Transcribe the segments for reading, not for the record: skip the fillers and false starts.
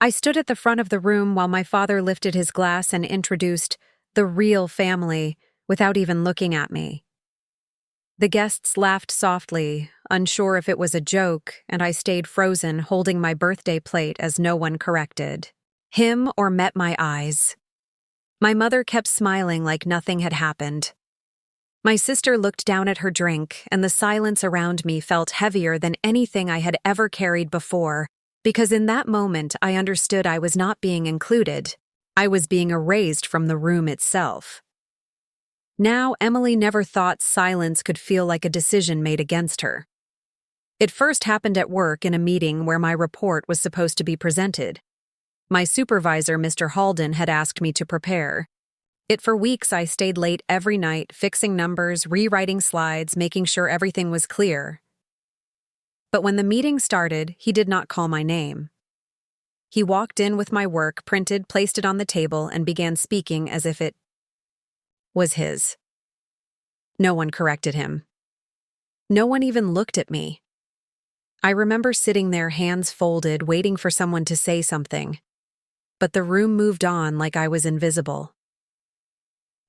I stood at the front of the room while my father lifted his glass and introduced the real family without even looking at me. The guests laughed softly, unsure if it was a joke, and I stayed frozen, holding my birthday plate as no one corrected him or met my eyes. My mother kept smiling like nothing had happened. My sister looked down at her drink, and the silence around me felt heavier than anything I had ever carried before, because in that moment I understood I was not being included. I was being erased from the room itself. Now, Emily never thought silence could feel like a decision made against her. It first happened at work in a meeting where my report was supposed to be presented. My supervisor, Mr. Halden, had asked me to prepare. For weeks I stayed late every night, fixing numbers, rewriting slides, making sure everything was clear. But when the meeting started, he did not call my name. He walked in with my work printed, placed it on the table, and began speaking as if it was his. No one corrected him. No one even looked at me. I remember sitting there, hands folded, waiting for someone to say something. But the room moved on like I was invisible.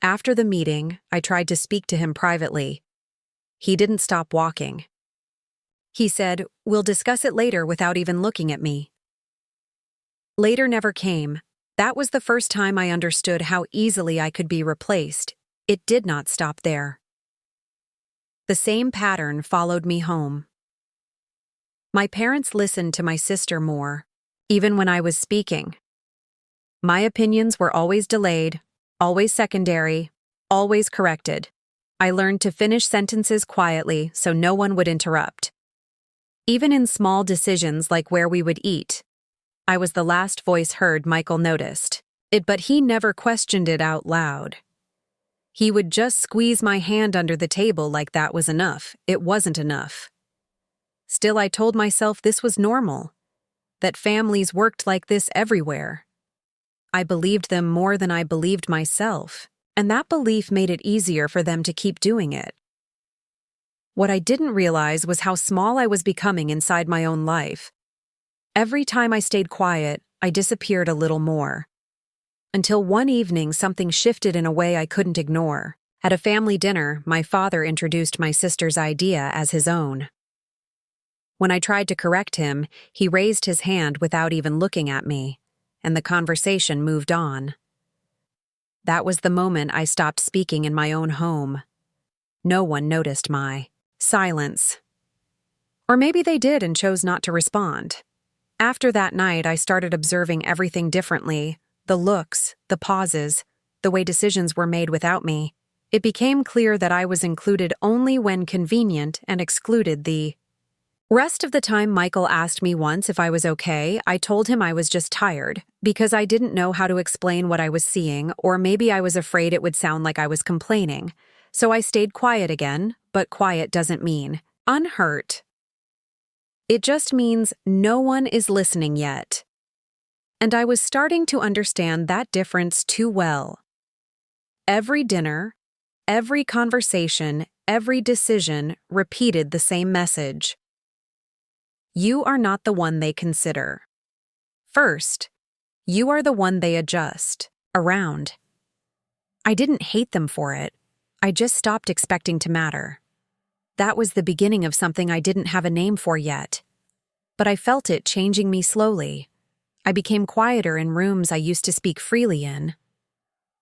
After the meeting, I tried to speak to him privately. He didn't stop walking. He said, "We'll discuss it later," without even looking at me. Later never came. That was the first time I understood how easily I could be replaced. It did not stop there. The same pattern followed me home. My parents listened to my sister more, even when I was speaking. My opinions were always delayed, always secondary, always corrected. I learned to finish sentences quietly so no one would interrupt. Even in small decisions like where we would eat, I was the last voice heard. Michael noticed it, but he never questioned it out loud. He would just squeeze my hand under the table like that was enough. It wasn't enough. Still, I told myself this was normal, that families worked like this everywhere. I believed them more than I believed myself, and that belief made it easier for them to keep doing it. What I didn't realize was how small I was becoming inside my own life. Every time I stayed quiet, I disappeared a little more. Until one evening, something shifted in a way I couldn't ignore. At a family dinner, my father introduced my sister's idea as his own. When I tried to correct him, he raised his hand without even looking at me, and the conversation moved on. That was the moment I stopped speaking in my own home. No one noticed my silence. Or maybe they did and chose not to respond. After that night, I started observing everything differently. The looks, the pauses, the way decisions were made without me. It became clear that I was included only when convenient and excluded the rest of the time. Michael asked me once if I was okay. I told him I was just tired, because I didn't know how to explain what I was seeing, or maybe I was afraid it would sound like I was complaining. So I stayed quiet again, but quiet doesn't mean unhurt. It just means no one is listening yet. And I was starting to understand that difference too well. Every dinner, every conversation, every decision repeated the same message. You are not the one they consider. First, you are the one they adjust around. I didn't hate them for it. I just stopped expecting to matter. That was the beginning of something I didn't have a name for yet. But I felt it changing me slowly. I became quieter in rooms I used to speak freely in.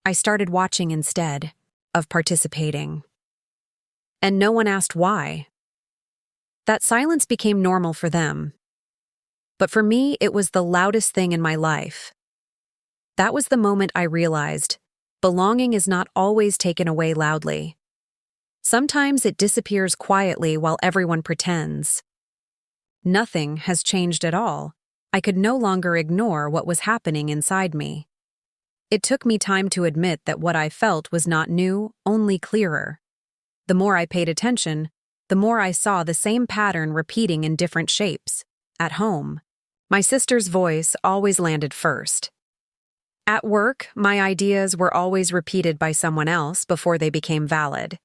I started watching instead of participating. And no one asked why. That silence became normal for them. But for me, it was the loudest thing in my life. That was the moment I realized belonging is not always taken away loudly. Sometimes it disappears quietly while everyone pretends. Nothing has changed at all. I could no longer ignore what was happening inside me. It took me time to admit that what I felt was not new, only clearer. The more I paid attention, the more I saw the same pattern repeating in different shapes. At home, my sister's voice always landed first. At work, my ideas were always repeated by someone else before they became valid.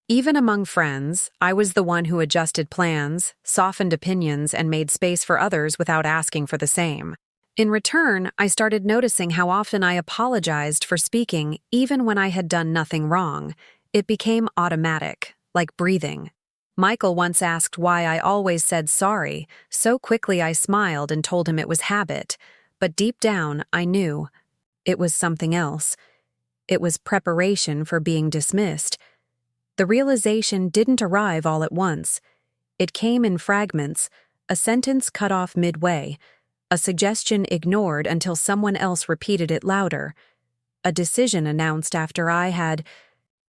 Even among friends, I was the one who adjusted plans, softened opinions, and made space for others without asking for the same. In return, I started noticing how often I apologized for speaking even when I had done nothing wrong. It became automatic, like breathing. Michael once asked why I always said sorry. So quickly I smiled and told him it was habit. But deep down, I knew it was something else. It was preparation for being dismissed. The realization didn't arrive all at once. It came in fragments, a sentence cut off midway, a suggestion ignored until someone else repeated it louder, a decision announced after I had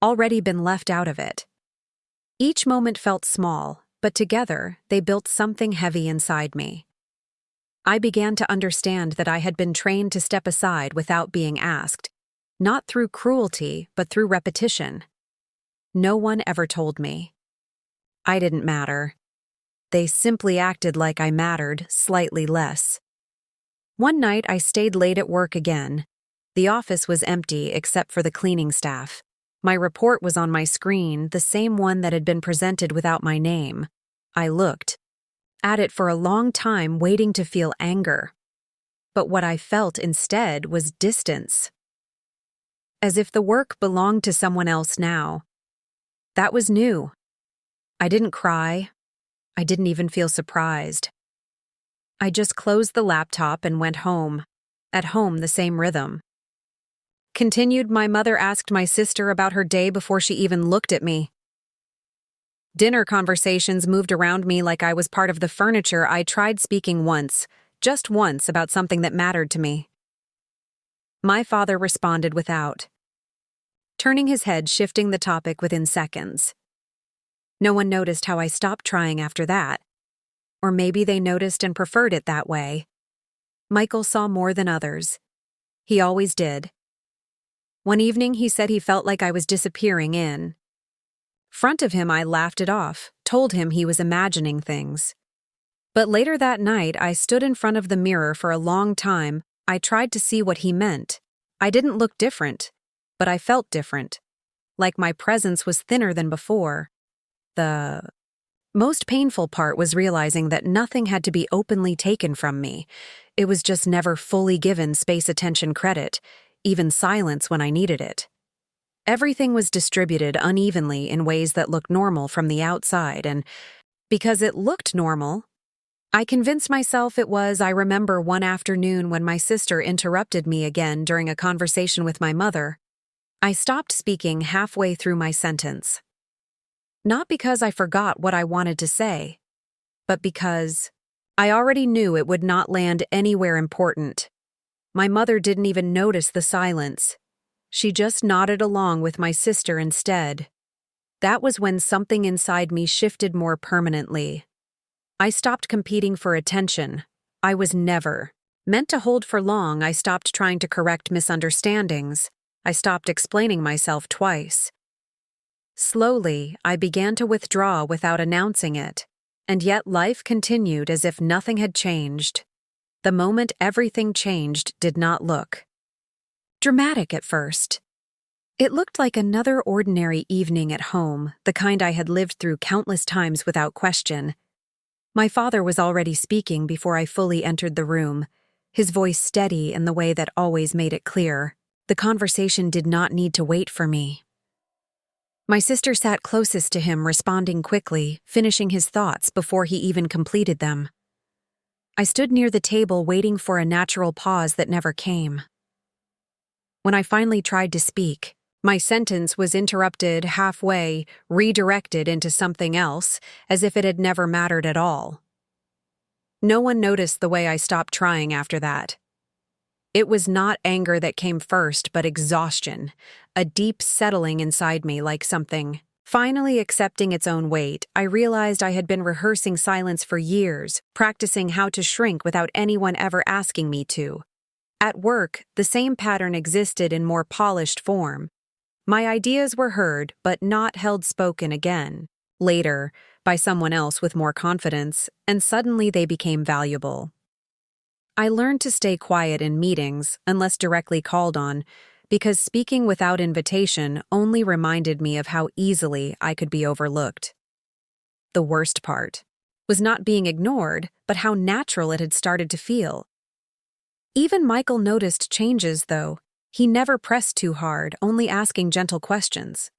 already been left out of it. Each moment felt small, but together they built something heavy inside me. I began to understand that I had been trained to step aside without being asked, not through cruelty, but through repetition. No one ever told me I didn't matter. They simply acted like I mattered, slightly less. One night I stayed late at work again. The office was empty except for the cleaning staff. My report was on my screen, the same one that had been presented without my name. I looked at it for a long time, waiting to feel anger. But what I felt instead was distance. As if the work belonged to someone else now. That was new. I didn't cry. I didn't even feel surprised. I just closed the laptop and went home. At home, the same rhythm. Continued, my mother asked my sister about her day before she even looked at me. Dinner conversations moved around me like I was part of the furniture. I tried speaking once, just once, about something that mattered to me. My father responded without turning his head, shifting the topic within seconds. No one noticed how I stopped trying after that. Or maybe they noticed and preferred it that way. Michael saw more than others. He always did. One evening he said he felt like I was disappearing in front of him. I laughed it off, told him he was imagining things. But later that night I stood in front of the mirror for a long time. I tried to see what he meant. I didn't look different, but I felt different. Like my presence was thinner than before. The most painful part was realizing that nothing had to be openly taken from me. It was just never fully given space, attention, credit, even silence when I needed it. Everything was distributed unevenly in ways that looked normal from the outside, and because it looked normal, I convinced myself it was. I remember one afternoon when my sister interrupted me again during a conversation with my mother. I stopped speaking halfway through my sentence. Not because I forgot what I wanted to say, but because I already knew it would not land anywhere important. My mother didn't even notice the silence. She just nodded along with my sister instead. That was when something inside me shifted more permanently. I stopped competing for attention. I was never meant to hold for long. I stopped trying to correct misunderstandings. I stopped explaining myself twice. Slowly, I began to withdraw without announcing it, and yet life continued as if nothing had changed. The moment everything changed did not look dramatic at first. It looked like another ordinary evening at home, the kind I had lived through countless times without question. My father was already speaking before I fully entered the room, his voice steady in the way that always made it clear. The conversation did not need to wait for me. My sister sat closest to him, responding quickly, finishing his thoughts before he even completed them. I stood near the table waiting for a natural pause that never came. When I finally tried to speak, my sentence was interrupted halfway, redirected into something else, as if it had never mattered at all. No one noticed the way I stopped trying after that. It was not anger that came first, but exhaustion, a deep settling inside me like something finally accepting its own weight. I realized I had been rehearsing silence for years, practicing how to shrink without anyone ever asking me to. At work, the same pattern existed in more polished form. My ideas were heard, but not held spoken again. Later, by someone else with more confidence, and suddenly they became valuable. I learned to stay quiet in meetings, unless directly called on, because speaking without invitation only reminded me of how easily I could be overlooked. The worst part was not being ignored, but how natural it had started to feel. Even Michael noticed changes, though. He never pressed too hard, only asking gentle questions.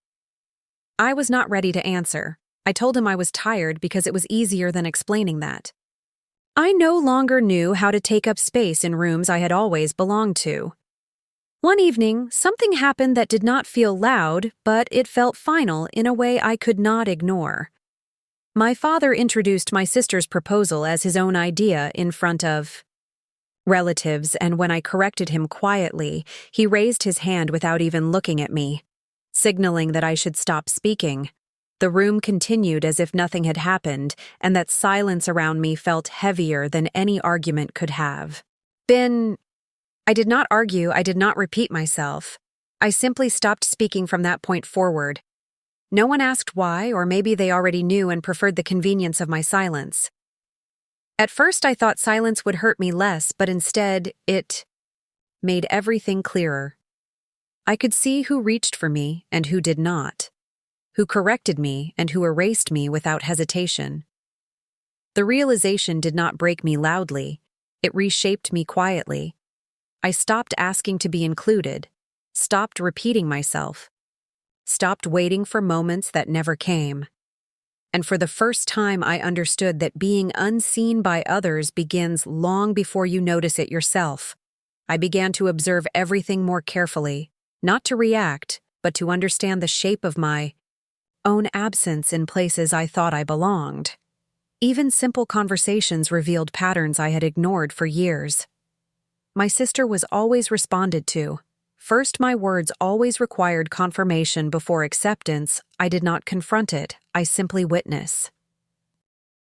I was not ready to answer. I told him I was tired because it was easier than explaining that. I no longer knew how to take up space in rooms I had always belonged to. One evening, something happened that did not feel loud, but it felt final in a way I could not ignore. My father introduced my sister's proposal as his own idea in front of relatives, and when I corrected him quietly, he raised his hand without even looking at me, signaling that I should stop speaking. The room continued as if nothing had happened, and that silence around me felt heavier than any argument could have. I did not argue, I did not repeat myself. I simply stopped speaking from that point forward. No one asked why, or maybe they already knew and preferred the convenience of my silence. At first I thought silence would hurt me less, but instead, it made everything clearer. I could see who reached for me and who did not, who corrected me and who erased me without hesitation. The realization did not break me loudly, it reshaped me quietly. I stopped asking to be included, stopped repeating myself, stopped waiting for moments that never came. And for the first time I understood that being unseen by others begins long before you notice it yourself. I began to observe everything more carefully, not to react, but to understand the shape of my own absence in places I thought I belonged. Even simple conversations revealed patterns I had ignored for years. My sister was always responded to. First, my words always required confirmation before acceptance. I did not confront it, I simply witnessed.